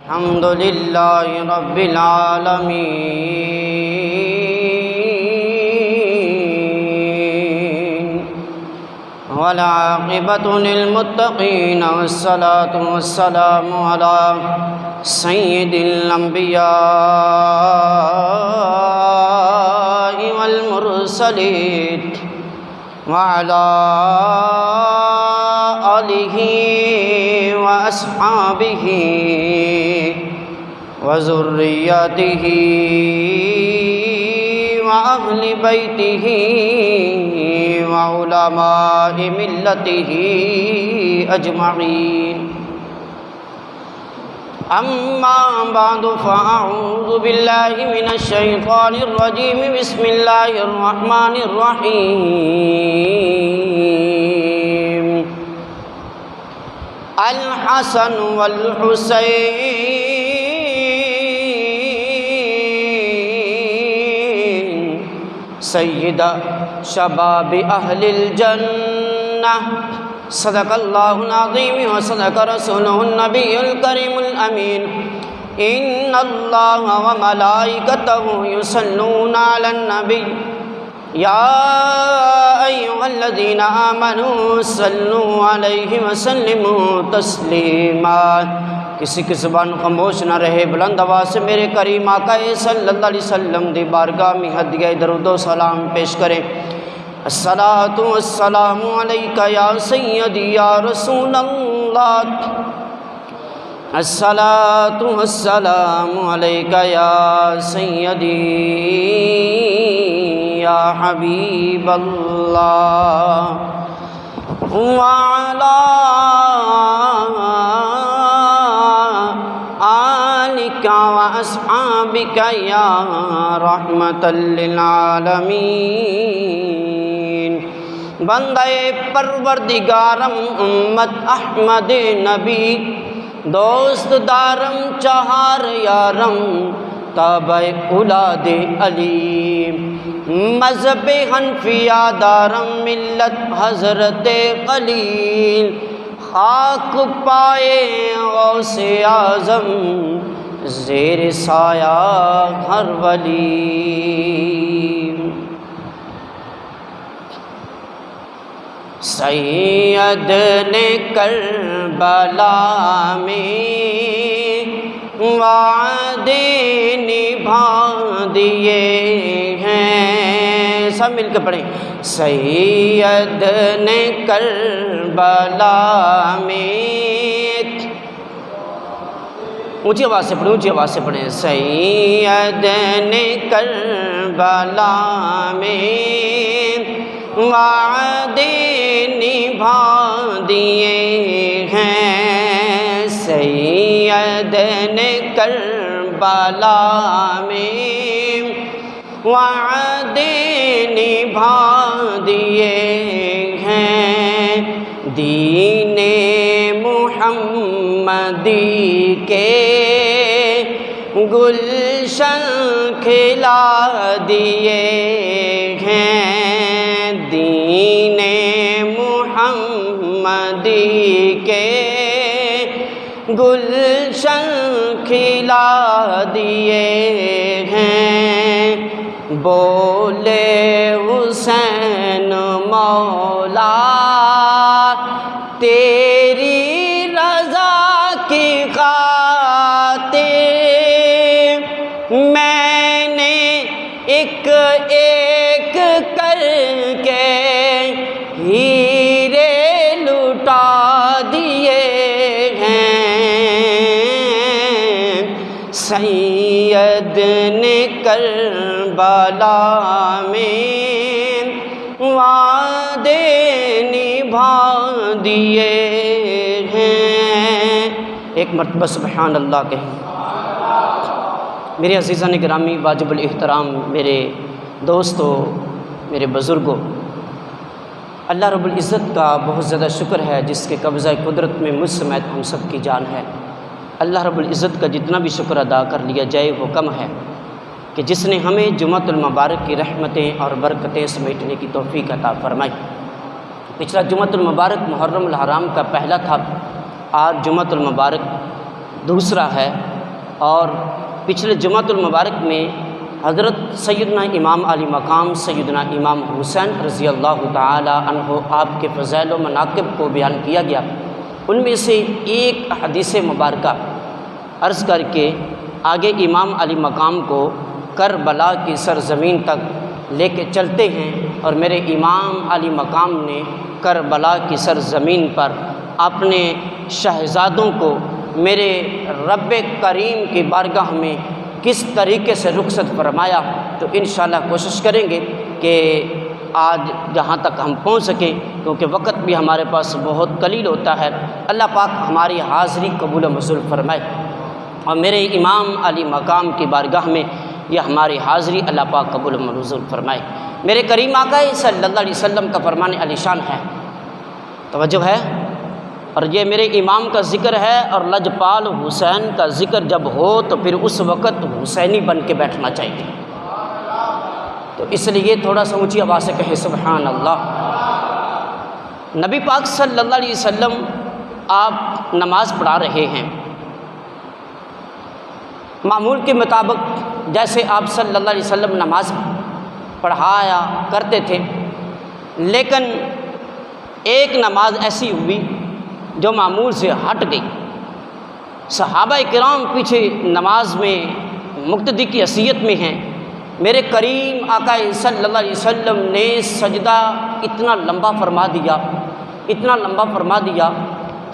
الحمد للہ رب العالمین والعاقبۃ للمتقین والصلاة والسلام علی سید الانبیاء والمرسلین وعلی آلہ وأصحابه وذرياته وأهل بيته وعلماء ملته أجمعين أما بعد فأعوذ بالله من الشيطان الرجيم بسم الله الرحمن الرحيم الحسن والحسین سید شباب اہل الجنہ صدق اللہ العظیم وصدق رسولہ النبی الکریم الامین ان اللہ وملائکتہ یصلون علی النبی یا ایھا الذین آمنوا صلوا علیہ وسلموا تسلیما۔ کسی کی زبان خاموش نہ رہے، بلند آواز سے میرے کریم آقا صلی اللہ علیہ وسلم دی بارگاہ میں ہدیہ درود و سلام پیش کریں۔ الصلاۃ والسلام علیک یا سیدی یا رسول اللہ، الصلاۃ والسلام علیک یا سیدی یا حبیب اللہ وعلی آلک واصحابک یا رحمۃ للعالمین۔ بندہ پروردگارم امت احمد نبی، دوست دارم چہار یارم تابع اولاد علی، مذہب حنفیہ دارم ملت حضرت خلیل، خاک پائے غوث اعظم زیر سایہ ہر ولی۔ سید نے کربلا میں وعدے نبھا دیے ہیں، سب مل کے پڑھیں۔ سید نے کربلا میں، اونچی آواز سے پڑھیں، اونچی آواز سے پڑھیں۔ سید نے کربلا میں وعدے نبھا دیے ہیں، سید نے کربلا میں وعدے نبھا دیے ہیں، دین محمدی کے گلشن کھلا دیے ہیں، دین محمدی کے گلشن کھلا دیے ہیں، بولے حسین مولا تیری رضا کی خاطر میں نے ایک ایک کر کے ہیرے لٹا دیے ہیں، سید نے کربلا میں وعدے نبھا دیے ہیں۔ ایک مرتبہ سبحان اللہ کہیں۔ میرے عزیزان گرامی، واجب الاحترام میرے دوستو، میرے بزرگوں، اللہ رب العزت کا بہت زیادہ شکر ہے جس کے قبضہ قدرت میں مجھ سمیت ہم سب کی جان ہے۔ اللہ رب العزت کا جتنا بھی شکر ادا کر لیا جائے وہ کم ہے، کہ جس نے ہمیں جمعۃ المبارک کی رحمتیں اور برکتیں سمیٹنے کی توفیق عطا فرمائی۔ پچھلا جمعۃ المبارک محرم الحرام کا پہلا تھا، آج جمعۃ المبارک دوسرا ہے، اور پچھلے جمعۃ المبارک میں حضرت سیدنا امام علی مقام سیدنا امام حسین رضی اللہ تعالی عنہ آپ کے فضائل و مناقب کو بیان کیا گیا۔ ان میں سے ایک حدیث مبارکہ عرض کر کے آگے امام علی مقام کو کربلا کی سرزمین تک لے کے چلتے ہیں، اور میرے امام علی مقام نے کربلا کی سرزمین پر اپنے شہزادوں کو میرے رب کریم کی بارگاہ میں کس طریقے سے رخصت فرمایا، تو انشاءاللہ کوشش کریں گے کہ آج جہاں تک ہم پہنچ سکیں، کیونکہ وقت بھی ہمارے پاس بہت قلیل ہوتا ہے۔ اللہ پاک ہماری حاضری قبول و منظور فرمائے، اور میرے امام علی مقام کی بارگاہ میں یہ ہماری حاضری اللہ پاک قبول و منظور فرمائے۔ میرے کریم آقا صلی اللہ علیہ وسلم کا فرمان علی شان ہے، توجہ ہے، اور یہ میرے امام کا ذکر ہے، اور لجپال حسین کا ذکر جب ہو تو پھر اس وقت حسینی بن کے بیٹھنا چاہیے، تو اس لیے تھوڑا سا اونچی آواز سے کہیں سبحان اللہ۔ نبی پاک صلی اللہ علیہ وسلم آپ نماز پڑھا رہے ہیں، معمول کے مطابق جیسے آپ صلی اللہ علیہ وسلم نماز پڑھایا کرتے تھے، لیکن ایک نماز ایسی ہوئی جو معمول سے ہٹ گئی۔ صحابہ کرام پیچھے نماز میں مقتدی کی حیثیت میں ہیں، میرے کریم آقا صلی اللہ علیہ وسلم نے سجدہ اتنا لمبا فرما دیا، اتنا لمبا فرما دیا،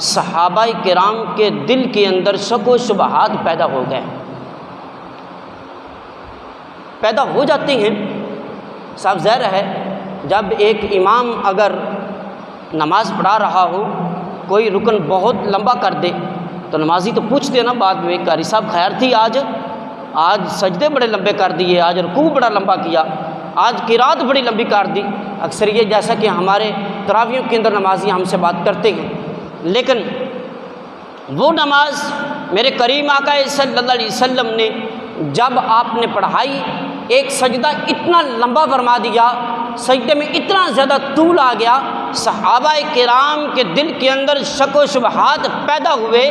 صحابہ کرام کے دل کے اندر شک و شبہات پیدا ہو گئے، پیدا ہو جاتے ہیں۔ صاحب ظاہر ہے جب ایک امام اگر نماز پڑھا رہا ہو، کوئی رکن بہت لمبا کر دے تو نمازی تو پوچھتے نا بعد میں، قاری صاحب خیر تھی آج سجدے بڑے لمبے کر دیے، آج رکوع بڑا لمبا کیا، آج قرات بڑی لمبی کر دی۔ اکثر یہ جیسا کہ ہمارے تراویحوں کے اندر نمازی ہم سے بات کرتے ہیں، لیکن وہ نماز میرے کریم آقا صلی اللہ علیہ وسلم نے جب آپ نے پڑھائی، ایک سجدہ اتنا لمبا فرما دیا، سجدے میں اتنا زیادہ طول آ گیا، صحابہ کرام کے دل کے اندر شک و شبہات پیدا ہوئے۔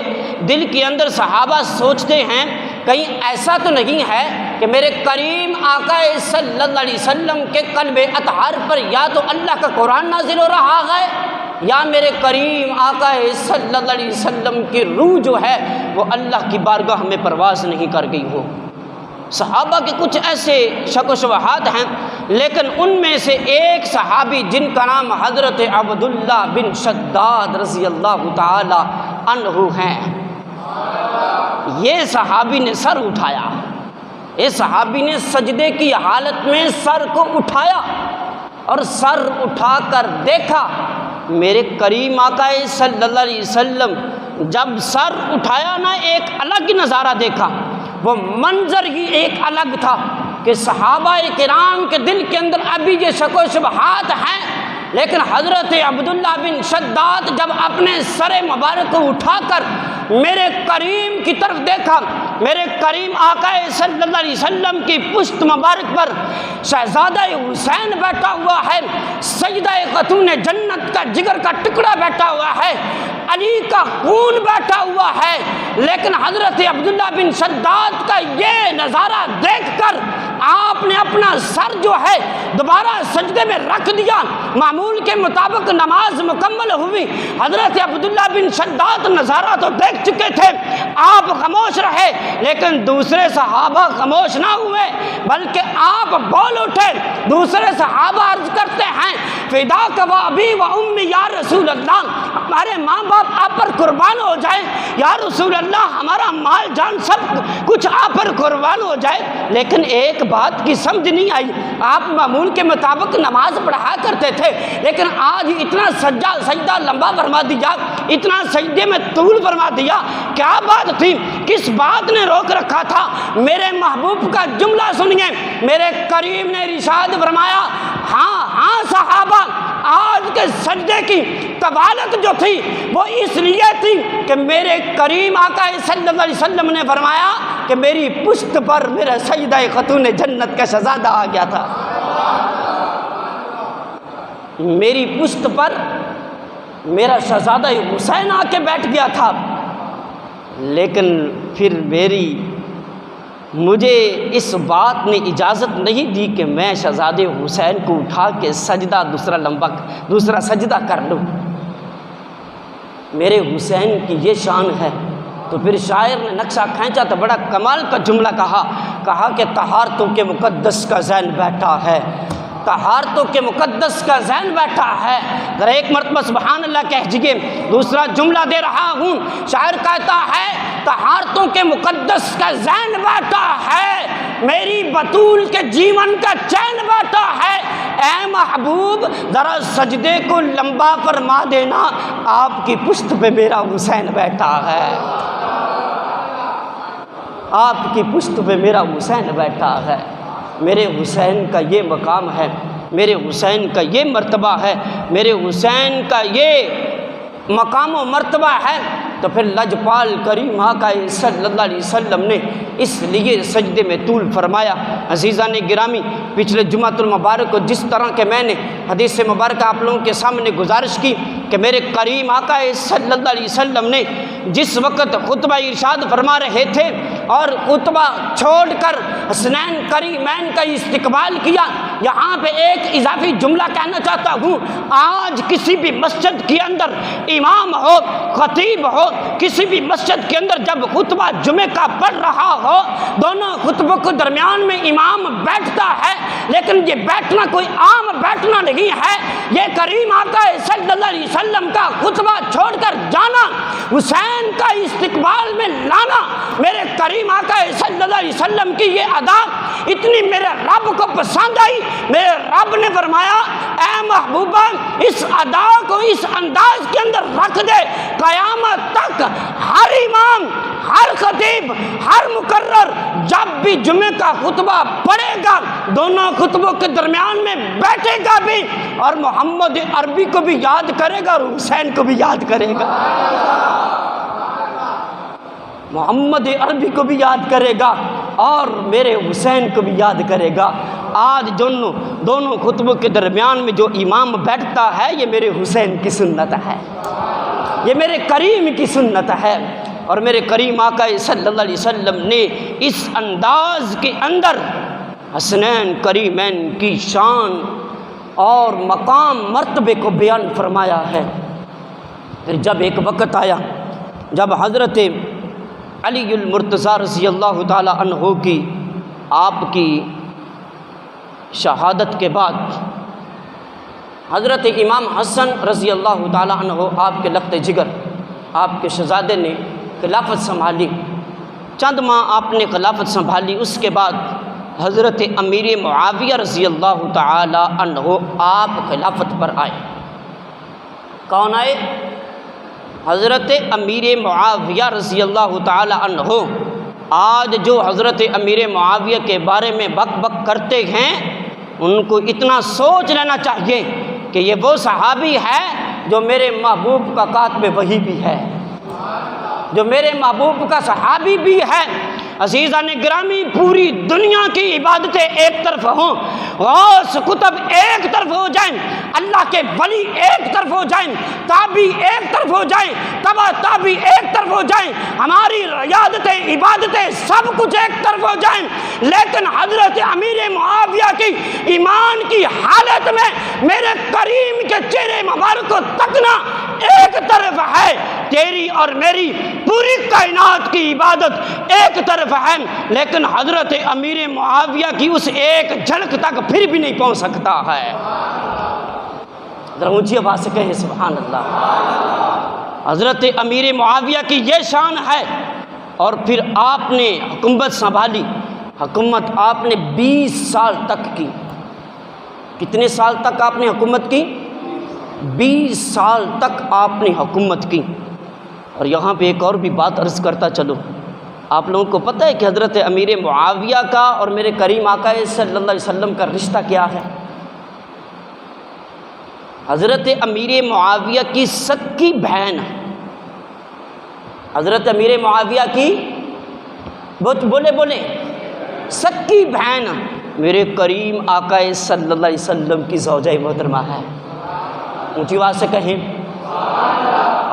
دل کے اندر صحابہ سوچتے ہیں کہیں ایسا تو نہیں ہے کہ میرے کریم آقا صلی اللہ علیہ وسلم کے قلب اطہار پر یا تو اللہ کا قرآن نازل ہو رہا ہے، یا میرے کریم آقا صلی اللہ علیہ وسلم کی روح جو ہے وہ اللہ کی بارگاہ میں پرواز نہیں کر گئی ہو۔ صحابہ کے کچھ ایسے شک و شبہات ہیں، لیکن ان میں سے ایک صحابی جن کا نام حضرت عبداللہ بن شداد رضی اللہ تعالی عنہ ہیں، یہ صحابی نے سر اٹھایا، یہ صحابی نے سجدے کی حالت میں سر کو اٹھایا، اور سر اٹھا کر دیکھا میرے کریم آقا صلی اللہ علیہ وسلم جب سر اٹھایا نا، ایک الگ ہی نظارہ دیکھا، وہ منظر ہی ایک الگ تھا کہ صحابہ کرام کے دل کے اندر ابھی یہ شک و شبہات ہیں، لیکن حضرت عبداللہ بن شداد جب اپنے سر مبارک کو اٹھا کر میرے کریم کی طرف دیکھا، میرے کریم آقا صلی اللہ علیہ وسلم کی پشت مبارک پر شہزادہ حسین بیٹھا ہوا ہے، سجدہ خاتون جنت کا جگر کا ٹکڑا بیٹھا ہوا ہے، علی کا خون بیٹھا ہوا ہے، لیکن حضرت عبداللہ بن شداد کا یہ نظارہ دیکھ کر آپ نے اپنا سر جو ہے دوبارہ سجدے میں رکھ دیا۔ معمول کے مطابق نماز مکمل ہوئی، حضرت عبداللہ بن شداد نظارہ تو دیکھ چکے تھے، آپ خاموش رہے، لیکن دوسرے صحابہ خاموش نہ ہوئے بلکہ آپ بول اٹھے۔ دوسرے صحابہ عرض کرتے ہیں فداک و ابی و امی یا رسول اللہ، ہمارے ماں باپ آپ پر قربان ہو جائے یا رسول اللہ، ہمارا مال جان سب کچھ آپ پر قربان ہو جائے۔ لیکن ایک بات کی سمجھ نہیں آئی، آپ معمول کے مطابق نماز پڑھا کرتے تھے، لیکن آج اتنا سجدہ لمبا فرما دیا، اتنا سجدے میں طول فرما دیا، کیا بات تھی؟ کس بات نے روک رکھا تھا؟ میرے محبوب کا جملہ سنیے، میرے کریم نے ارشاد فرمایا، ہاں صحابہ، آج کے سجدے کی طوالت جو تھی وہ اس لیے تھی کہ میرے کریم آقا صلی اللہ علیہ وسلم نے فرمایا کہ میری پشت پر میرا سجدہ خاتون جنت کا شہزادہ آ گیا تھا، میری پشت پر میرا شہزادہ حسین آ کے بیٹھ گیا تھا۔ لیکن پھر میری مجھے اس بات نے اجازت نہیں دی کہ میں شہزادے حسین کو اٹھا کے سجدہ دوسرا سجدہ کر لوں۔ میرے حسین کی یہ شان ہے۔ تو پھر شاعر نے نقشہ کھینچا تو بڑا کمال کا جملہ کہا کہ طہارتوں کے مقدس کا ذہن بیٹھا ہے، طہارتوں کے مقدس کا ذہن بیٹھا ہے۔ ذرا ایک مرتبہ سبحان اللہ کہہ دیجیے۔ دوسرا جملہ دے رہا ہوں، شاعر کہتا ہے طہارتوں کے مقدس کا ذہن بیٹھا ہے، میری بطول کے جیون کا چین بیٹھا ہے۔ اے محبوب ذرا سجدے کو لمبا فرما دینا، آپ کی پشت پہ میرا حسین بیٹھا ہے، آپ کی پشت پہ میرا حسین بیٹھا ہے۔ میرے حسین کا یہ مقام ہے، میرے حسین کا یہ مرتبہ ہے، میرے حسین کا یہ مقام و مرتبہ ہے۔ تو پھر لجپال کریم آقا صلی اللہ علیہ وسلم نے اس لیے سجدے میں طول فرمایا۔ عزیزان گرامی، پچھلے جمعۃ المبارک کو جس طرح کہ میں نے حدیث مبارکہ آپ لوگوں کے سامنے گزارش کی کہ میرے کریم آقا صلی اللہ علیہ وسلم نے جس وقت خطبہ ارشاد فرما رہے تھے اور خطبہ چھوڑ کر حسنین کریمین کا استقبال کیا، یہاں پہ ایک اضافی جملہ کہنا چاہتا ہوں۔ آج کسی بھی مسجد کے اندر امام ہو، خطیب ہو، کسی بھی مسجد کے اندر جب خطبہ جمعہ کا پڑھ رہا ہو، دونوں خطبوں کے درمیان میں امام بیٹھتا ہے، لیکن یہ بیٹھنا کوئی عام بیٹھنا نہیں ہے، یہ کریم آقا صلی اللہ علیہ وسلم کا خطبہ چھوڑ کر جانا، حسین کا استقبال میں لانا۔ میرے کریم آقا صلی اللہ علیہ وسلم کی یہ ادا اتنی میرے رب کو پسند آئی، میرے رب نے فرمایا اے محبوبہ اس ادا کو اس انداز کے اندر رکھ دے، قیامت تک ہر امام، ہر خطیب، ہر مقرر جب بھی جمعے کا خطبہ پڑھے گا دونوں خطبوں کے درمیان میں بیٹھے گا بھی اور محمد عربی کو بھی یاد کرے گا اور حسین کو بھی یاد کرے گا، محمد عربی کو بھی یاد کرے گا اور میرے حسین کو بھی یاد کرے گا۔ آج دونوں خطبوں کے درمیان میں جو امام بیٹھتا ہے یہ میرے حسین کی سنت ہے، یہ میرے کریم کی سنت ہے۔ اور میرے کریم آقا صلی اللہ علیہ وسلم نے اس انداز کے اندر حسنین کریمین کی شان اور مقام مرتبے کو بیان فرمایا ہے۔ پھر جب ایک وقت آیا جب حضرت علی المرتضیٰ رضی اللہ تعالی عنہ کی آپ کی شہادت کے بعد حضرت امام حسن رضی اللہ تعالی عنہ آپ کے لخت جگر، آپ کے شہزادے نے خلافت سنبھالی، چند ماہ آپ نے خلافت سنبھالی، اس کے بعد حضرت امیر معاویہ رضی اللہ تعالی عنہ آپ خلافت پر آئے۔ کون آئے؟ حضرت امیر معاویہ رضی اللہ تعالی عنہ۔ آج جو حضرت امیر معاویہ کے بارے میں بک بک کرتے ہیں ان کو اتنا سوچ لینا چاہیے کہ یہ وہ صحابی ہے جو میرے محبوب کا کاتب وحی بھی ہے، جو میرے محبوب کا صحابی بھی ہے۔ عزیزان گرامی، پوری دنیا کی عبادتیں ایک طرف ہوں، غوث قطب ایک طرف ہو جائیں، اللہ کے ولی ایک طرف ہو جائیں، تابعی ایک طرف ہو جائیں، تبع تابعی ایک طرف ہو جائیں، ہماری ریاضتیں عبادتیں سب کچھ ایک طرف ہو جائیں، لیکن حضرت امیر معاویہ کی ایمان کی حالت میں میرے کریم کے چہرے مبارک کو تکنا ایک طرف ہے، تیری اور میری پوری کائنات کی عبادت ایک طرف ہے، لیکن حضرت امیر معاویہ کی اس ایک جھلک تک پھر بھی نہیں پہنچ سکتا ہے۔ ذرا اونچی آواز سے کہیں سبحان اللہ۔ حضرت امیر معاویہ کی یہ شان ہے۔ اور پھر آپ نے حکومت سنبھالی، حکومت آپ نے 20 سال تک کی۔ کتنے سال تک آپ نے حکومت کی؟ 20 سال تک آپ نے حکومت کی۔ اور یہاں پہ ایک اور بھی بات عرض کرتا چلو، آپ لوگوں کو پتہ ہے کہ حضرت امیر معاویہ کا اور میرے کریم آقا صلی اللہ علیہ وسلم کا رشتہ کیا ہے؟ حضرت امیر معاویہ کی سکی بہن، حضرت امیر معاویہ کی بولے سکی بہن میرے کریم آقا صلی اللہ علیہ وسلم کی زوجہ محترمہ ہے۔ اونچی آواز سے کہیں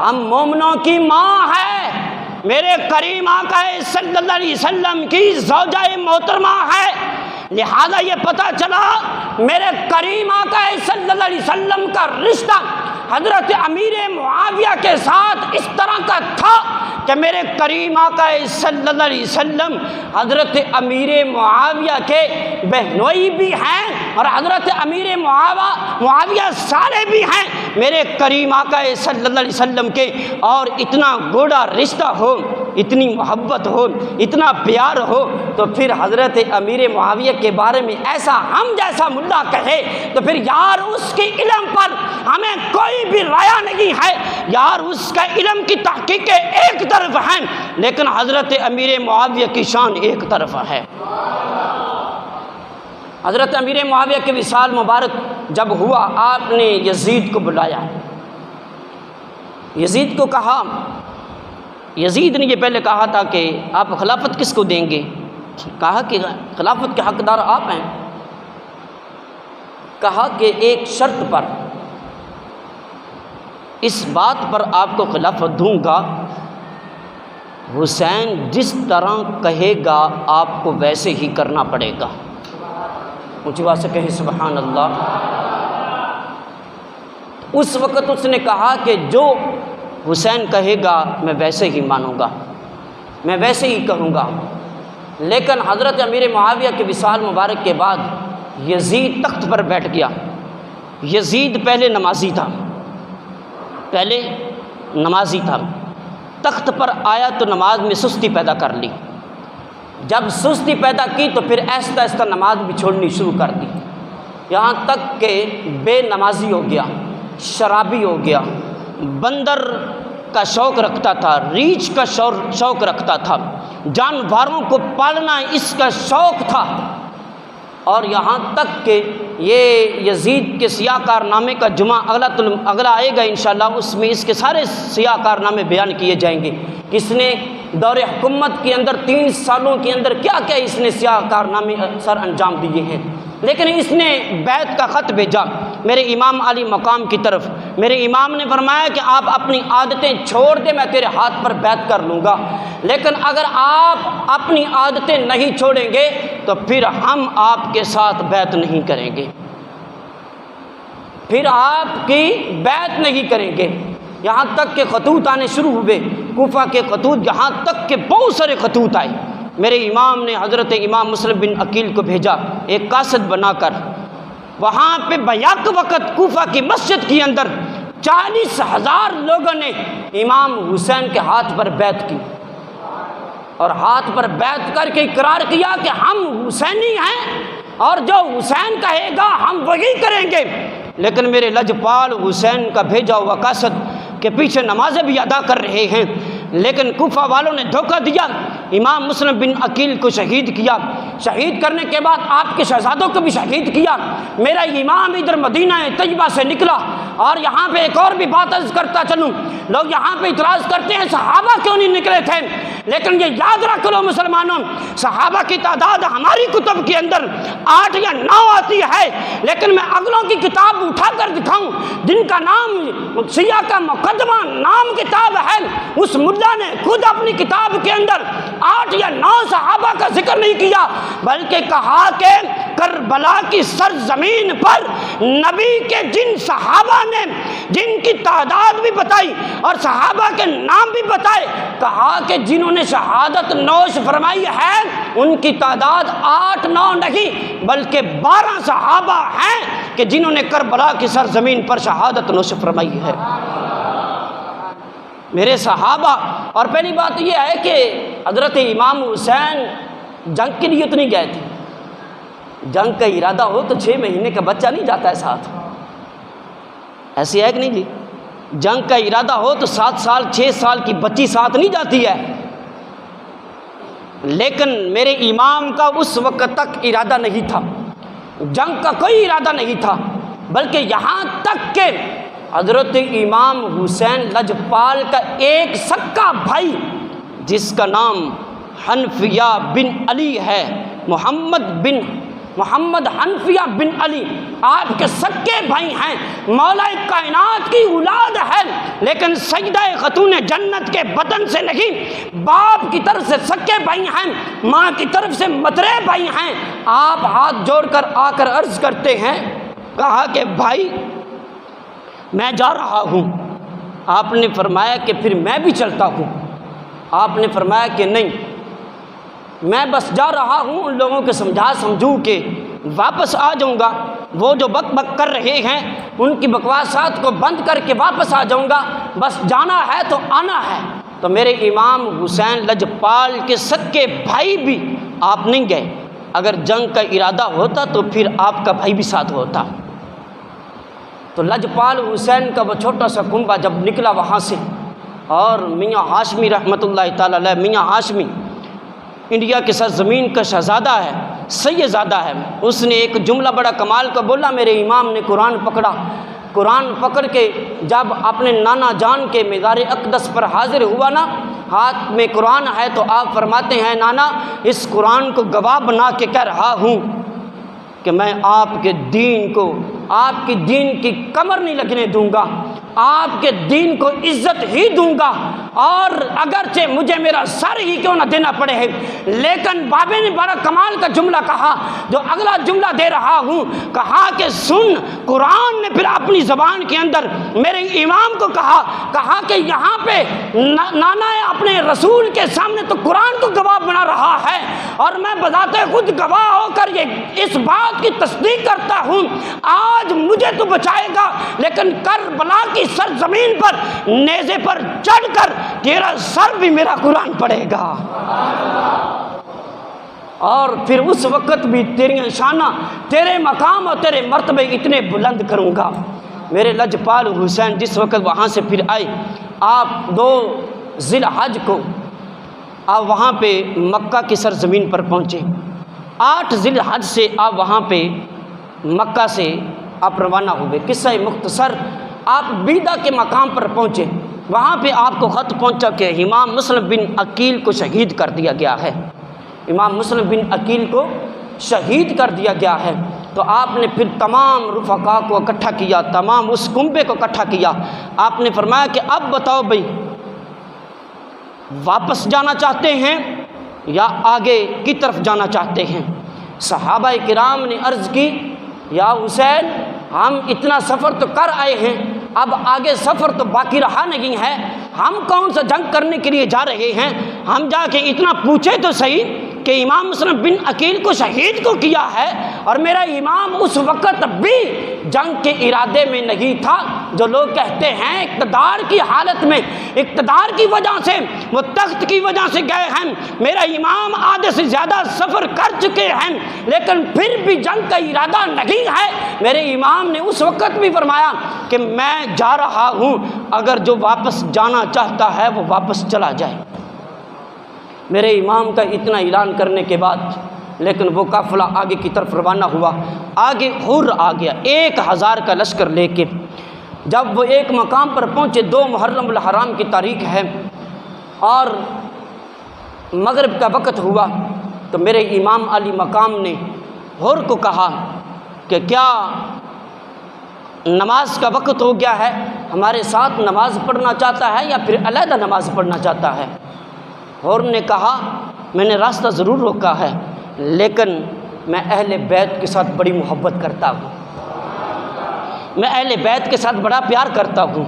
ہم مومنوں کی ماں ہے، میرے کریم آقا صلی اللہ علیہ وسلم کی زوجہ محترمہ ہے، لہذا یہ پتہ چلا میرے کریم آقا صلی اللہ علیہ وسلم کا رشتہ حضرت امیر معاویہ کے ساتھ اس طرح کا تھا کہ میرے کریم آقا صلی اللہ علیہ وسلم حضرت امیر معاویہ کے بہنوئی بھی ہیں اور حضرت امیر معاویہ سارے بھی ہیں میرے کریم آقا صلی اللہ علیہ وسلم کے، اور اتنا گوڑا رشتہ ہو، اتنی محبت ہو، اتنا پیار ہو، تو پھر حضرت امیر معاویہ کے بارے میں ایسا ہم جیسا ملا کہے تو پھر یار اس کے علم پر ہمیں کوئی بھی رایا نہیں ہے، یار اس کا علم کی تحقیق ایک طرف ہے لیکن حضرت امیر معاویہ کی شان ایک طرف ہے۔ حضرت امیر معاویہ کے وصال مبارک جب ہوا، آپ نے یزید کو بلایا، یزید کو کہا، یزید نے یہ پہلے کہا تھا کہ آپ خلافت کس کو دیں گے؟ کہا کہ خلافت کے حقدار آپ ہیں۔ کہا کہ ایک شرط پر، اس بات پر آپ کو خلافت دوں گا، حسین جس طرح کہے گا آپ کو ویسے ہی کرنا پڑے گا۔ اونچی آواز سے کہیں سبحان اللہ۔ اس وقت اس نے کہا کہ جو حسین کہے گا میں ویسے ہی مانوں گا، میں ویسے ہی کہوں گا۔ لیکن حضرت امیر معاویہ کے وصال مبارک کے بعد یزید تخت پر بیٹھ گیا۔ یزید پہلے نمازی تھا، پہلے نمازی تھا، تخت پر آیا تو نماز میں سستی پیدا کر لی۔ جب سستی پیدا کی تو پھر آہستہ آہستہ نماز بھی چھوڑنی شروع کر دی، یہاں تک کہ بے نمازی ہو گیا، شرابی ہو گیا، بندر کا شوق رکھتا تھا، ریچھ کا شوق رکھتا تھا، جانوروں کو پالنا اس کا شوق تھا، اور یہاں تک کہ یہ یزید کے سیاہ کارنامے کا جمعہ اگلا آئے گا انشاءاللہ، اس میں اس کے سارے سیاہ کارنامے بیان کیے جائیں گے۔ اس نے دور حکومت کے اندر 3 سالوں کے اندر کیا کیا اس نے سیاہ کارنامے سر انجام دیے ہیں، لیکن اس نے بیعت کا خط بھیجا میرے امام علی مقام کی طرف۔ میرے امام نے فرمایا کہ آپ اپنی عادتیں چھوڑ دیں، میں تیرے ہاتھ پر بیعت کر لوں گا، لیکن اگر آپ اپنی عادتیں نہیں چھوڑیں گے تو پھر ہم آپ کے ساتھ بیعت نہیں کریں گے، پھر آپ کی بیعت نہیں کریں گے۔ یہاں تک کہ خطوط آنے شروع ہوئے، کوفہ کے خطوط، یہاں تک کہ بہت سارے خطوط آئے۔ میرے امام نے حضرت امام مسلم بن عقیل کو بھیجا ایک قاصد بنا کر، وہاں پہ بیک وقت کوفہ کی مسجد کے اندر 40,000 لوگوں نے امام حسین کے ہاتھ پر بیعت کی، اور ہاتھ پر بیعت کر کے اقرار کیا کہ ہم حسینی ہیں اور جو حسین کہے گا ہم وہی کریں گے۔ لیکن میرے لجپال حسین کا بھیجا ہوا قاصد کے پیچھے نمازیں بھی ادا کر رہے ہیں، لیکن کوفہ والوں نے دھوکہ دیا، امام مسلم بن عقیل کو شہید کیا، شہید کرنے کے بعد آپ کے شہزادوں کو بھی شہید کیا۔ میرا امام ادھر مدینہ طیبہ سے نکلا، اور یہاں پہ ایک اور بھی بات عرض کرتا چلوں، لوگ یہاں پہ اعتراض کرتے ہیں صحابہ کیوں نہیں نکلے تھے، لیکن یہ یاد رکھ لو مسلمانوں، صحابہ کی تعداد ہماری کتب کے اندر 8 یا 9 آتی ہے، لیکن میں اگلوں کی کتاب اٹھا کر دکھاؤں جن کا نام شیعہ کا مقدمہ نام کتاب ہے، اس ملا نے خود اپنی کتاب کے اندر 8 یا 9 صحابہ کا ذکر نہیں کیا، بلکہ کہا کہ کربلا کی سرزمین پر نبی کے جن صحابہ نے جن کی تعداد بھی بتائی اور صحابہ کے نام بھی بتائے، کہا کہ جنہوں نے شہادت نوش فرمائی ہے ان کی تعداد 8-9 نہیں بلکہ 12 صحابہ ہیں کہ جنہوں نے کربلا کی سرزمین پر شہادت نوش فرمائی ہے۔ میرے صحابہ، اور پہلی بات یہ ہے کہ حضرت امام حسین جنگ کے لیے تو نہیں گئے تھے، جنگ کا ارادہ ہو تو 6 مہینے کا بچہ نہیں جاتا ہے ساتھ، ایسی ہے کہ نہیں جی؟ جنگ کا ارادہ ہو تو 7 سال 6 سال کی بچی ساتھ نہیں جاتی ہے، لیکن میرے امام کا اس وقت تک ارادہ نہیں تھا، جنگ کا کوئی ارادہ نہیں تھا، بلکہ یہاں تک کہ حضرت امام حسین لجپال کا ایک سکا بھائی جس کا نام حنفیہ بن علی ہے، محمد بن محمد حنفیہ بن علی آپ کے سکے بھائی ہیں، مولا کائنات کی اولاد ہے، لیکن سیدہ خاتون جنت کے بدن سے نہیں، باپ کی طرف سے سکے بھائی ہیں، ماں کی طرف سے مترے بھائی ہیں۔ آپ ہاتھ جوڑ کر آ کر عرض کرتے ہیں، کہا کہ بھائی میں جا رہا ہوں۔ آپ نے فرمایا کہ پھر میں بھی چلتا ہوں۔ آپ نے فرمایا کہ نہیں، میں بس جا رہا ہوں، ان لوگوں کے سمجھو کے واپس آ جاؤں گا، وہ جو بک بک کر رہے ہیں ان کی بکواسات کو بند کر کے واپس آ جاؤں گا، بس جانا ہے تو آنا ہے۔ تو میرے امام حسین لجپال کے سکے بھائی بھی آپ نہیں گئے، اگر جنگ کا ارادہ ہوتا تو پھر آپ کا بھائی بھی ساتھ ہوتا۔ تو لجپال حسین کا وہ چھوٹا سا کنبہ جب نکلا وہاں سے، اور میاں ہاشمی رحمۃ اللہ تعالی علیہ، میاں ہاشمی انڈیا کے سرزمین کا شہزادہ ہے، سیدزادہ ہے، اس نے ایک جملہ بڑا کمال کا بولا۔ میرے امام نے قرآن پکڑا، قرآن پکڑ کے جب اپنے نانا جان کے مزار اقدس پر حاضر ہوا نا، ہاتھ میں قرآن ہے، تو آپ فرماتے ہیں نانا اس قرآن کو گواہ بنا کے کہہ رہا ہوں کہ میں آپ کے دین کو، آپ کی دین کی کمر نہیں لگنے دوں گا، آپ کے دین کو عزت ہی دوں گا، اور اگرچہ مجھے میرا سر ہی کیوں نہ دینا پڑے ہے۔ لیکن بابے نے بڑا کمال کا جملہ کہا، جو اگلا جملہ دے رہا ہوں، کہا کہ سن، قرآن نے پھر اپنی زبان کے اندر میرے امام کو کہا کہ یہاں پہ نانا اپنے رسول کے سامنے تو قرآن کو گواہ بنا رہا ہے، اور میں بذات خود گواہ ہو کر یہ اس بات کی تصدیق کرتا ہوں، آج مجھے تو بچائے گا، لیکن کربلا کی سرزمین پر نیزے پر چڑھ کر تیرا سر بھی میرا قرآن پڑھے گا، اور پھر اس وقت بھی تیری شانہ، تیرے مقام اور تیرے مرتبے اتنے بلند کروں گا۔ میرے لجپال حسین جس وقت وہاں سے پھر آئے، آپ 2 ذی الحج کو آپ وہاں پہ مکہ کی سرزمین پر پہنچے، 8 ذی الحج سے آپ وہاں پہ مکہ سے آپ روانہ ہوئے۔ قصہ مختصر، آپ بیدہ کے مقام پر پہنچے، وہاں پہ آپ کو خط پہنچا کہ امام مسلم بن عقیل کو شہید کر دیا گیا ہے، امام مسلم بن عقیل کو شہید کر دیا گیا ہے۔ تو آپ نے پھر تمام رفقا کو اکٹھا کیا، تمام اس کنبے کو اکٹھا کیا۔ آپ نے فرمایا کہ اب بتاؤ بھائی، واپس جانا چاہتے ہیں یا آگے کی طرف جانا چاہتے ہیں؟ صحابہ کرام نے عرض کی، یا حسین ہم اتنا سفر تو کر آئے ہیں، اب آگے سفر تو باقی رہا نہیں ہے، ہم کون سا جنگ کرنے کے لیے جا رہے ہیں؟ ہم جا کے اتنا پوچھے تو صحیح کہ امام مسلم بن عقیل کو شہید کو کیا ہے، اور میرا امام اس وقت بھی جنگ کے ارادے میں نہیں تھا۔ جو لوگ کہتے ہیں اقتدار کی حالت میں، اقتدار کی وجہ سے، وہ تخت کی وجہ سے گئے ہیں، میرا امام آدھے سے زیادہ سفر کر چکے ہیں لیکن پھر بھی جنگ کا ارادہ نہیں ہے۔ میرے امام نے اس وقت بھی فرمایا کہ میں جا رہا ہوں، اگر جو واپس جانا چاہتا ہے وہ واپس چلا جائے۔ میرے امام کا اتنا اعلان کرنے کے بعد لیکن وہ قافلہ آگے کی طرف روانہ ہوا، آگے حر آ گیا 1000 کا لشکر لے کے۔ جب وہ ایک مقام پر پہنچے، 2 محرم الحرام کی تاریخ ہے اور مغرب کا وقت ہوا، تو میرے امام علی مقام نے حر کو کہا کہ کیا نماز کا وقت ہو گیا ہے، ہمارے ساتھ نماز پڑھنا چاہتا ہے یا پھر علیحدہ نماز پڑھنا چاہتا ہے؟ حر نے کہا میں نے راستہ ضرور روکا ہے، لیکن میں اہل بیت کے ساتھ بڑی محبت کرتا ہوں، میں اہل بیت کے ساتھ بڑا پیار کرتا ہوں،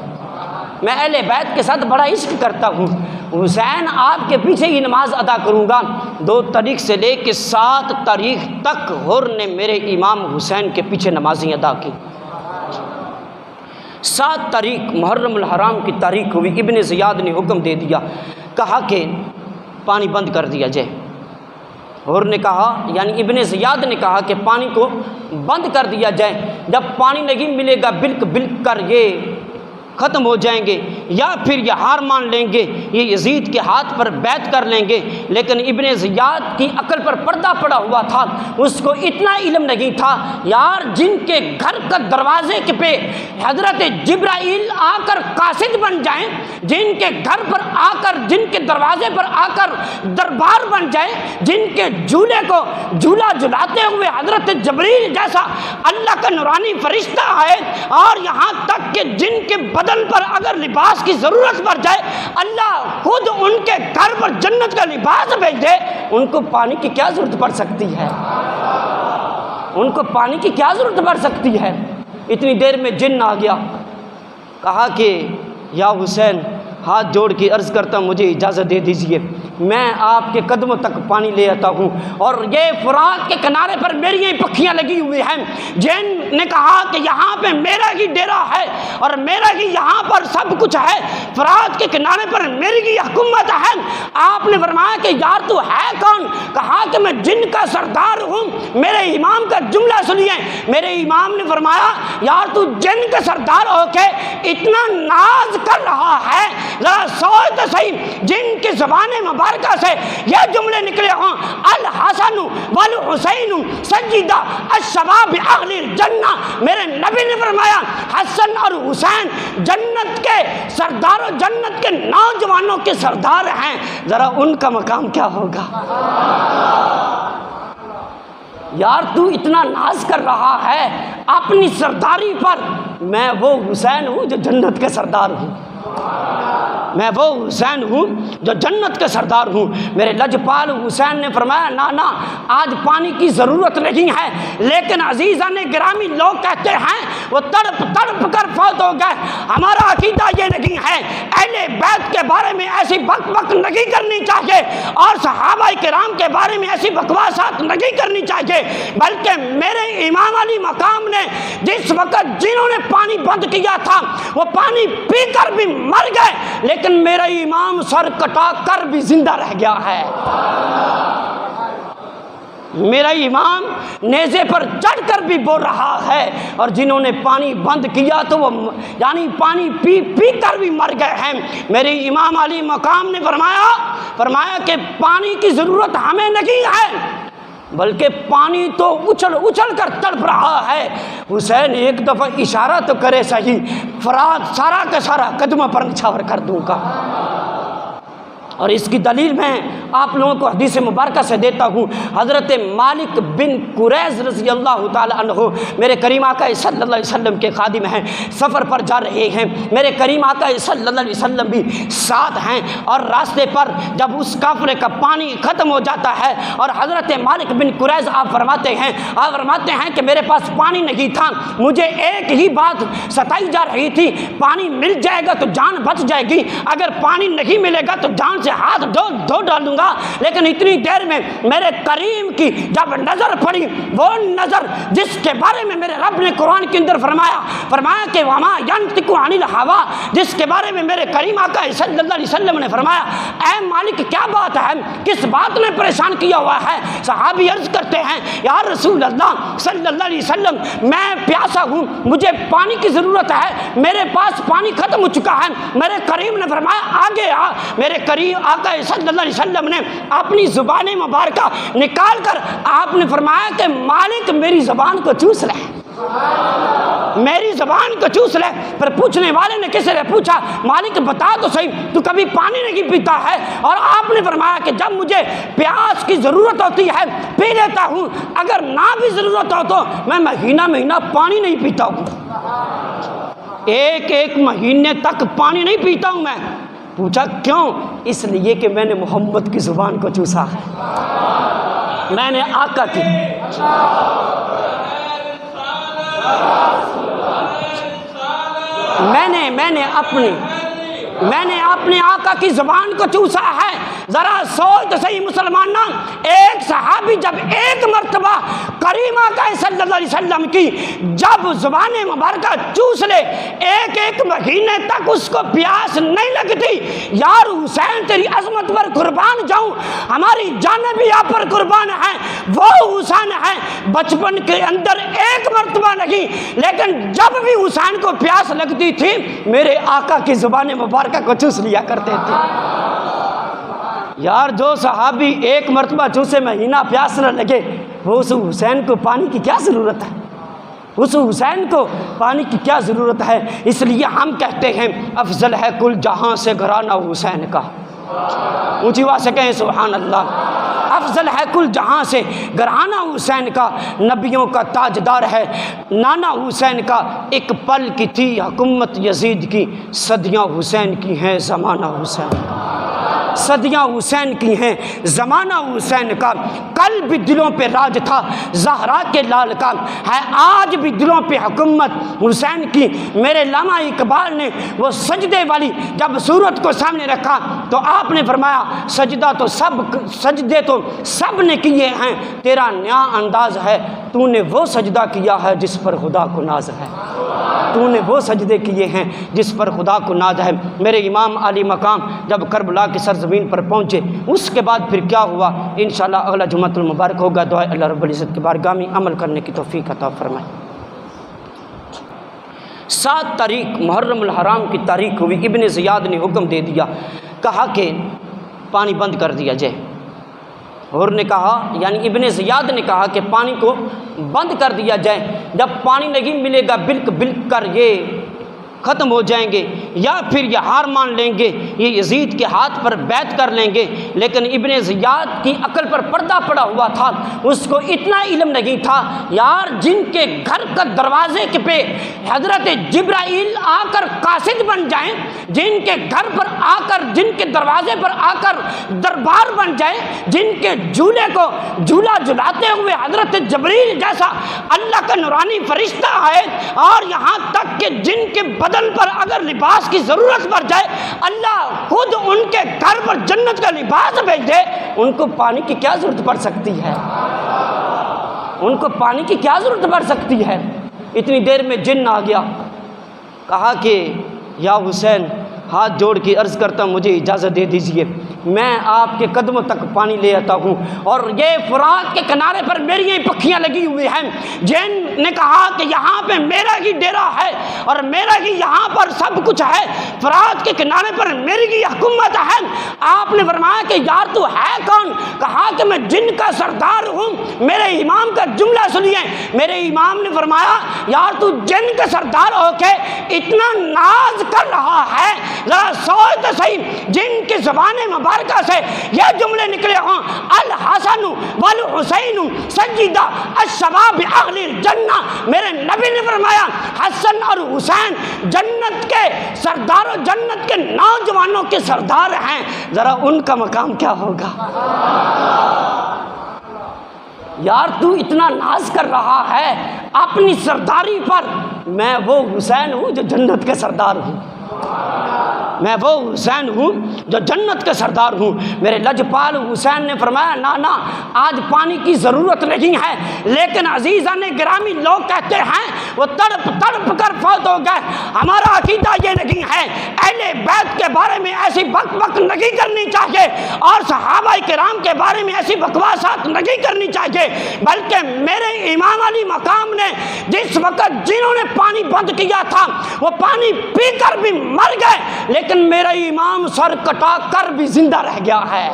میں اہل بیت کے ساتھ بڑا عشق کرتا ہوں، حسین آپ کے پیچھے ہی نماز ادا کروں گا۔ 2 تاریخ سے لے کے 7 تاریخ تک حر نے میرے امام حسین کے پیچھے نمازیں ادا کی۔ 7 تاریخ محرم الحرام کی تاریخ ہوئی، ابن زیاد نے حکم دے دیا، کہا کہ پانی بند کر دیا جائے۔ حر نے کہا، یعنی ابن زیاد نے کہا کہ پانی کو بند کر دیا جائے، جب پانی نہیں ملے گا بلک بلک کر یہ ختم ہو جائیں گے یا پھر یہ ہار مان لیں گے، یہ یزید کے ہاتھ پر بیعت کر لیں گے۔ لیکن ابن زیاد کی عقل پر پردہ پڑا ہوا تھا، اس کو اتنا علم نہیں تھا یار جن کے گھر کا دروازے کے پہ حضرت جبرائیل آ کر قاصد بن جائیں، جن کے گھر پر آ کر، جن کے دروازے پر آ کر دربار بن جائے، جن کے جھولے کو جھولا جھلاتے ہوئے حضرت جبریل جیسا اللہ کا نورانی فرشتہ آئے، اور یہاں تک کہ جن کے بدن پر اگر لباس کی ضرورت پڑ جائے اللہ خود ان کے گھر پر جنت کا لباس بھیج دے، ان کو پانی کی کیا ضرورت پڑ سکتی ہے؟ ان کو پانی کی کیا ضرورت پڑ سکتی ہے؟ اتنی دیر میں جن آ گیا، کہا کہ یا حسین ہاتھ جوڑ کے عرض کرتا ہوں مجھے اجازت دے دیجئے، میں آپ کے قدموں تک پانی لے آتا ہوں، اور یہ فرات کے کنارے پر میری یہ پکھیاں لگی ہوئی ہیں۔ جن نے کہا کہ یہاں پہ میرا ہی ڈیرا ہے اور میرا ہی یہاں پر سب کچھ ہے، فرات کے کنارے پر میری ہی حکومت ہے۔ آپ نے فرمایا کہ یار تو ہے کون؟ کہا کہ میں جن کا سردار ہوں۔ میرے امام کا جملہ سنیے، میرے امام نے فرمایا یار تو جن کا سردار ہو کے اتنا ناز کر رہا ہے، ذرا سوچ تو صحیح جن کی زبان مبارکہ سے یہ جملے نکلے ہوں، الحسن والحسین سیدہ الشباب اہل الجنہ۔ میرے نبی نے فرمایا حسن اور حسین جنت کے سردار، جنت کے نوجوانوں کے سردار ہیں، ذرا ان کا مقام کیا ہوگا؟ یار تو اتنا ناز کر رہا ہے اپنی سرداری پر، میں وہ حسین ہوں جو جنت کے سردار ہوں، میں وہ حسین ہوں جو جنت کے سردار ہوں۔ میرے لجپال حسین نے فرمایا نانا آج پانی کی ضرورت نہیں ہے، لیکن عزیزان گرامی لوگ کہتے ہیں وہ تڑپ تڑپ کر فوت ہو گئے۔ ہمارا عقیدہ یہ نہیں ہے، اہل بیت کے بارے میں ایسی بک بک نہیں کرنی چاہیے اور صحابہ کرام کے بارے میں ایسی بکواسات نہیں کرنی چاہیے، بلکہ میرے امام علی مقام نے جس وقت جنہوں نے پانی بند کیا تھا وہ پانی پی کر بھی مر گئے، لیکن میرا امام سر کٹا کر بھی زندہ رہ گیا ہے۔ میرا امام نیزے پر چڑھ کر بھی بول رہا ہے، اور جنہوں نے پانی بند کیا تو وہ یعنی پانی پی پی کر بھی مر گئے ہیں۔ میرے امام علی مقام نے فرمایا کہ پانی کی ضرورت ہمیں نہیں ہے، بلکہ پانی تو اچھل اچھل کر تڑپ رہا ہے۔ حسین ایک دفعہ اشارہ تو کرے صحیح، فرات سارا کا سارا قدموں پر نچھاور کر دوں گا۔ اور اس کی دلیل میں آپ لوگوں کو حدیث مبارکہ سے دیتا ہوں۔ حضرت مالک بن قریظ رضی اللہ تعالی عنہ میرے کریم آقا صلی اللہ علیہ وسلم کے خادم ہیں، سفر پر جا رہے ہیں، میرے کریم آقا صلی اللہ علیہ وسلم بھی ساتھ ہیں، اور راستے پر جب اس کافرے کا پانی ختم ہو جاتا ہے اور حضرت مالک بن قریظ آپ فرماتے ہیں کہ میرے پاس پانی نہیں تھا، مجھے ایک ہی بات ستائی جا رہی تھی، پانی مل جائے گا تو جان بچ جائے گی، اگر پانی نہیں ملے گا تو جان سے ہاتھ دھو ڈالوں گا۔ لیکن اتنی دیر میں میرے کریم کی جب نظر پڑی، وہ نظر جس کے بارے میں میرے رب نے قرآن کے اندر فرمایا کہ وما ینطق عن الہوا، جس کے بارے میں میرے کریم آقا صلی اللہ علیہ وسلم نے فرمایا اے مالک کیا بات ہے، کس بات نے پریشان کیا ہوا ہے؟ صحابی عرض کرتے ہیں یا رسول اللہ صلی اللہ علیہ وسلم میں پیاسا ہوں، مجھے پانی کی ضرورت ہے، میرے پاس پانی ختم ہو چکا ہے۔ میرے کریم نے فرمایا آگے آ۔ میرے کریم آقا صلی اللہ علیہ وسلم نے اپنی زبان مبارکہ نکال کر آپ نے فرمایا کہ مالک میری زبان کو چوس لے، میری زبان کو چوس لے۔ پھر پوچھنے والے نے کسی نے پوچھا مالک بتا تو صحیح تو کبھی پانی نہیں پیتا ہے؟ اور آپ نے فرمایا کہ جب مجھے پیاس کی ضرورت ہوتی ہے پی لیتا ہوں، اگر نہ بھی ضرورت ہو تو میں مہینہ پانی نہیں پیتا ہوں، ایک مہینے تک پانی نہیں پیتا ہوں میں۔ پوچھا کیوں؟ اس لیے کہ میں نے محمد کی زبان کو چوسا ہے، میں نے آقا کی میں نے اپنے آقا کی زبان کو چوسا ہے۔ ذرا سوچ صحیح مسلمانوں، ایک صحابی صحابی جب ایک مرتبہ کریمہ کا صلی اللہ علیہ وسلم کی جب زبان مبارکہ چوس لے ایک ایک مہینے تک اس کو پیاس نہیں لگتی، یار حسین تیری عظمت پر قربان جاؤں، ہماری جانیں بھی آپ پر قربان ہیں، وہ حسین ہیں بچپن کے اندر ایک مرتبہ نہیں، لیکن جب بھی حسین کو پیاس لگتی تھی میرے آقا کی زبان مبارکہ کو چوس لیا کرتے تھے۔ یار جو صحابی ایک مرتبہ چوسے مہینہ پیاس نہ لگے، وہ اس حسین کو پانی کی کیا ضرورت ہے؟ اس حسین کو پانی کی کیا ضرورت ہے؟ اس لیے ہم کہتے ہیں افضل ہے کل جہاں سے گھرانہ حسین کا، اونچی آواز سے کہیں سبحان اللہ۔ افضل ہے کل جہاں سے گھرانہ حسین کا، نبیوں کا تاجدار ہے نانا حسین کا، ایک پل کی تھی حکومت یزید کی، صدیاں حسین کی ہیں زمانہ حسین کا، صدیاں حسین کی ہیں زمانہ حسین کا۔ کل بھی دلوں پہ راج تھا زہرا کے لال کا، ہے آج بھی دلوں پہ حکومت حسین کی۔ میرے علامہ اقبال نے وہ سجدے والی جب صورت کو سامنے رکھا تو آپ نے فرمایا سجدے تو سب نے کیے ہیں، تیرا نیا انداز ہے، تو نے وہ سجدہ کیا ہے جس پر خدا کو ناز ہے، تو نے وہ سجدے کیے ہیں جس پر خدا کو ناز ہے۔ میرے امام علی مقام جب کربلا کی سرزمین پر پہنچے اس کے بعد پھر کیا ہوا انشاءاللہ اگلا جمعۃ المبارک ہوگا۔ دعائے اللہ رب العزت کی بارگاہ میں عمل کرنے کی توفیق عطا فرمائے۔ 7 تاریخ محرم الحرام کی تاریخ ہوئی، ابن زیاد نے حکم دے دیا، کہا کہ پانی بند کر دیا جائے، اور نے کہا یعنی ابن زیاد نے کہا کہ پانی کو بند کر دیا جائے، جب پانی نہیں ملے گا بلک بلک کر یہ ختم ہو جائیں گے یا پھر یہ ہار مان لیں گے، یہ یزید کے ہاتھ پر بیعت کر لیں گے۔ لیکن ابن زیاد کی عقل پر پردہ پڑا ہوا تھا، اس کو اتنا علم نہیں تھا یار جن کے گھر کا دروازے کے پہ حضرت جبرائیل آ کر قاصد بن جائیں، جن کے گھر پر آ کر جن کے دروازے پر آ کر دربار بن جائے، جن کے جھولے کو جھولا جھلاتے ہوئے حضرت جبریل جیسا اللہ کا نورانی فرشتہ آئے، اور یہاں تک کہ جن کے بدن پر اگر لباس کی ضرورت پڑ جائے اللہ خود ان کے گھر پر جنت کا لباس بھیج دے، ان کو پانی کی کیا ضرورت پڑ سکتی ہے؟ ان کو پانی کی کیا ضرورت پڑ سکتی ہے؟ اتنی دیر میں جن آ گیا، کہا کہ یا حسین ہاتھ جوڑ کے عرض کرتا ہوں مجھے اجازت دے دیجئے، میں آپ کے قدموں تک پانی لے آتا ہوں، اور یہ فرات کے کنارے پر میری یہ پکھیاں لگی ہوئی ہیں۔ جن نے کہا کہ یہاں پہ میرا ہی ڈیرا ہے اور میرا ہی یہاں پر سب کچھ ہے، فرات کے کنارے پر میری ہی حکومت ہے۔ آپ نے فرمایا کہ یار تو ہے کون؟ کہا کہ میں جن کا سردار ہوں۔ میرے امام کا جملہ سنیے، میرے امام نے فرمایا یار تو جن کا سردار ہو کے اتنا ناز کر رہا ہے، ذرا سوچ تو صحیح، جن کی زبان مبارکہ سے یہ جملے نکلے ہوں الحسن والحسین سیدا الشباب اہل الجنہ، میرے نبی نے فرمایا حسن اور حسین جنت کے سردار، جنت کے نوجوانوں کے سردار ہیں، ذرا ان کا مقام کیا ہوگا؟ یار تو اتنا ناز کر رہا ہے اپنی سرداری پر، میں وہ حسین ہوں جو جنت کے سردار ہوں، میں وہ حسین ہوں جو جنت کے سردار ہوں۔ میرے لجپال حسین نے فرمایا نا آج پانی کی ضرورت نہیں ہے، لیکن عزیزان گرامی لوگ کہتے ہیں وہ تڑپ تڑپ کر فوت ہو گئے۔ ہمارا عقیدہ یہ نہیں ہے، اہل بیت کے بارے میں ایسی بک بک نہیں کرنی چاہیے اور صحابہ کرام کے بارے میں ایسی بکواسات نہیں کرنی چاہیے، بلکہ میرے امام علی مقام نے جس وقت جنہوں نے پانی بند کیا تھا وہ پانی پی کر بھی مر گئے، لیکن میرا امام سر کٹا کر بھی زندہ رہ گیا ہے۔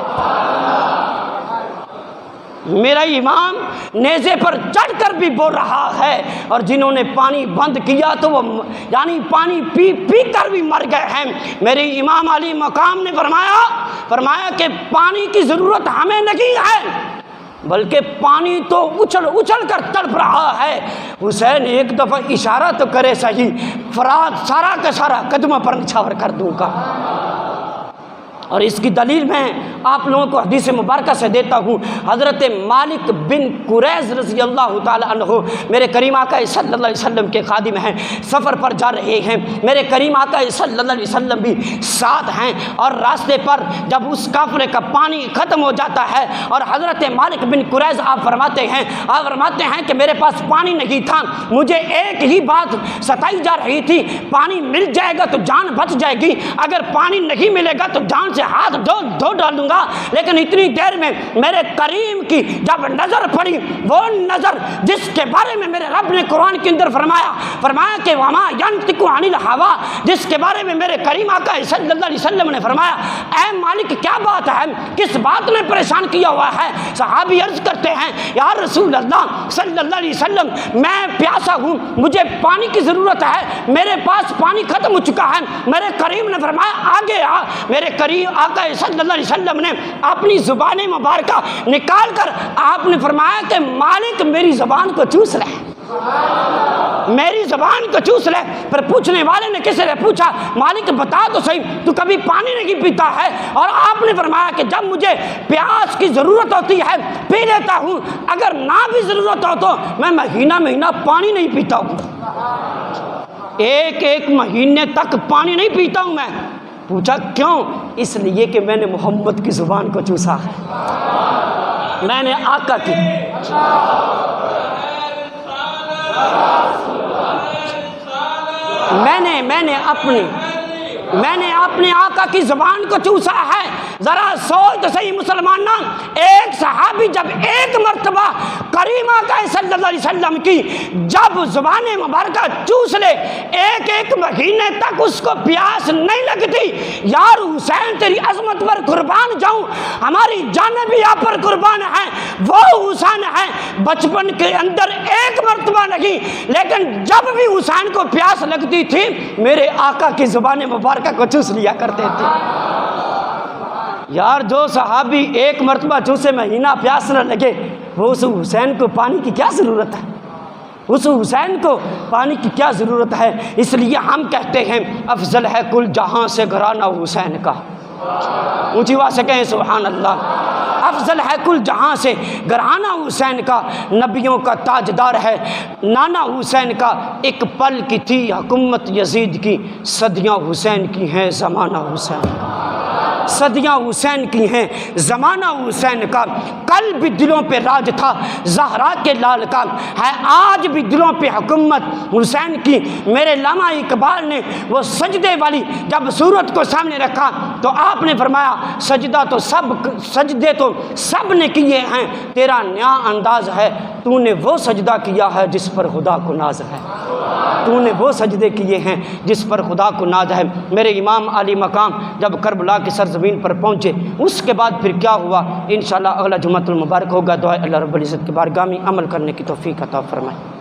میرا امام نیزے پر چڑھ کر بھی بول رہا ہے، اور جنہوں نے پانی بند کیا تو وہ یعنی پانی پی پی کر بھی مر گئے ہیں۔ میرے امام علی مقام نے فرمایا کہ پانی کی ضرورت ہمیں نہیں ہے، بلکہ پانی تو اچھل اچھل کر تڑپ رہا ہے۔ حسین ایک دفعہ اشارہ تو کرے صحیح، فرات سارا کا سارا قدموں پر نچھاور کر دوں گا۔ اور اس کی دلیل میں آپ لوگوں کو حدیث مبارکہ سے دیتا ہوں۔ حضرت مالک بن قریظ رضی اللہ تعالی عنہ میرے کریم آقا صلی اللہ علیہ وسلم کے خادم ہیں، سفر پر جا رہے ہیں، میرے کریم آقا صلی اللہ علیہ وسلم بھی ساتھ ہیں، اور راستے پر جب اس قافلے کا پانی ختم ہو جاتا ہے اور حضرت مالک بن قریظ آپ فرماتے ہیں کہ میرے پاس پانی نہیں تھا، مجھے ایک ہی بات ستائی جا رہی تھی، پانی مل جائے گا تو جان بچ جائے گی، اگر پانی نہیں ملے گا تو جان سے ہاتھ دھو ڈالوں گا۔ لیکن اتنی دیر میں میرے کریم کی جب نظر پڑی، وہ نظر جس کے بارے میں میرے رب نے قرآن کے اندر فرمایا کہ وما ینطق عن الہوا، جس کے بارے میں میرے کریم آقا صلی اللہ علیہ وسلم نے فرمایا اے مالک کیا بات ہے، کس بات نے پریشان کیا ہوا ہے؟ صحابی عرض کرتے ہیں یا رسول اللہ صلی اللہ علیہ وسلم میں پیاسا ہوں، مجھے پانی کی ضرورت ہے، میرے پاس پانی ختم ہو چکا ہے۔ میرے کریم نے فرمایا آگے آ۔ میرے کریم آقا صلی اللہ علیہ وسلم نے اپنی زبان مبارکہ نکال کر آپ نے فرمایا کہ مالک میری زبان کو چوس لے، میری زبان کو چوس لے۔ پھر پوچھنے والے نے کسی نے پوچھا مالک بتا تو صحیح تو کبھی پانی نہیں پیتا ہے؟ اور آپ نے فرمایا کہ جب مجھے پیاس کی ضرورت ہوتی ہے پی لیتا ہوں، اگر نہ بھی ضرورت ہو تو میں مہینہ پانی نہیں پیتا ہوں، ایک مہینے تک پانی نہیں پیتا ہوں میں۔ پوچھا کیوں؟ اس لیے کہ میں نے محمد کی زبان کو چوسا ہے، میں نے آقا کی میں نے اپنے آقا کی زبان کو چوسا ہے۔ ذرا سوچ تو صحیح مسلمانہ، ایک صحابی جب ایک مرتبہ کریم آقا صلی اللہ علیہ وسلم کی جب زبان مبارکہ چوس لے، ایک مہینے تک اس کو پیاس نہیں لگتی۔ یار حسین تیری عظمت پر قربان جاؤں، ہماری جانیں بھی آپ پر قربان ہیں، وہ حسین ہے بچپن کے اندر ایک مرتبہ نہیں، لیکن جب بھی حسین کو پیاس لگتی تھی میرے آقا کی زبان مبارکہ کو چوس لیا کرتے تھے۔ یار جو صحابی ایک مرتبہ چوسے مہینہ پیاس نہ لگے، وہ اس حسین کو پانی کی کیا ضرورت ہے؟ اس حسین کو پانی کی کیا ضرورت ہے؟ اس لیے ہم کہتے ہیں افضل ہے کل جہاں سے گھرانہ حسین کا، اونچی آواز سے کہیں سبحان اللہ۔ افضل ہے کل جہاں سے گھرانہ حسین کا، نبیوں کا تاجدار ہے نانا حسین کا، ایک پل کی تھی حکومت یزید کی، صدیاں حسین کی ہیں زمانہ حسین کا، صدیاں حسین کی ہیں زمانہ حسین کا۔ کل بھی دلوں پہ راج تھا زہرا کے لال کا، ہے آج بھی دلوں پہ حکومت حسین کی۔ میرے علامہ اقبال نے وہ سجدے والی جب صورت کو سامنے رکھا تو آپ نے فرمایا سجدے تو سب نے کیے ہیں، تیرا نیا انداز ہے، تو نے وہ سجدہ کیا ہے جس پر خدا کو ناز ہے، تو نے وہ سجدے کیے ہیں جس پر خدا کو ناز ہے۔ میرے امام علی مقام جب کربلا کی سرزمین پر پہنچے، اس کے بعد پھر کیا ہوا انشاءاللہ اگلا جمعۃ المبارک ہوگا۔ دعائے اللہ رب العزت کی بارگاہ میں عمل کرنے کی توفیق عطا فرمائے۔